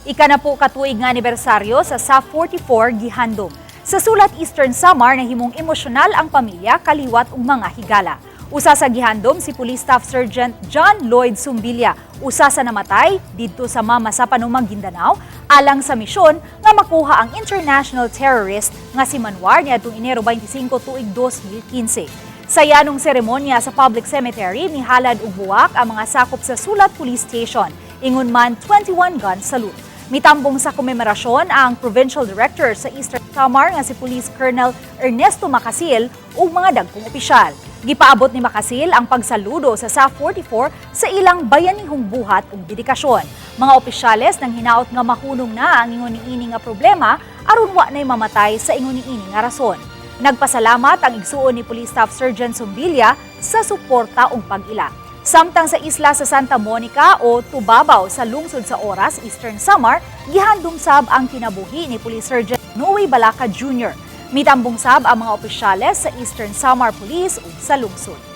Ika-10 nga anibersaryo sa SA-44 Gihandum. Sa Sulat Eastern Samar, nahimong emosyonal ang pamilya, kaliwat ug mga higala. Usa sa Gihandum si Police Staff Sergeant John Lloyd Sumbilya, usa sa namatay didto sa Mama sa Panumang Guindanao alang sa misyon nga makuha ang international terrorist nga si Manwar niadtong Enero 25 tuig 2015. Sa yanong seremonya sa public cemetery, mihalad ug buwak ang mga sakop sa Sulat Police Station. Ingon man 21 gun salute. Mitambong sa komemerasyon ang Provincial Director sa Eastern Samar nga si Police Colonel Ernesto Macasil ug mga dagkong opisyal. Gipaabot ni Macasil ang pagsaludo sa SA-44 sa ilang bayanihong buhat ug dedikasyon. Mga opisyales nang hinaot nga mahunong na ang ingon niini nga problema aron wa nay mamatay sa ingon niini nga rason. Nagpasalamat ang igsuon ni Police Staff Sergeant Sumbilya sa suporta ug pag-ila. Samtang sa isla sa Santa Monica o Tubabao sa lungsod sa Oras, Eastern Samar, gihandum sab ang kinabuhi ni Police Sergeant Noe Balaca Jr. Mitambong sab ang mga opisyales sa Eastern Samar Police ug sa lungsod.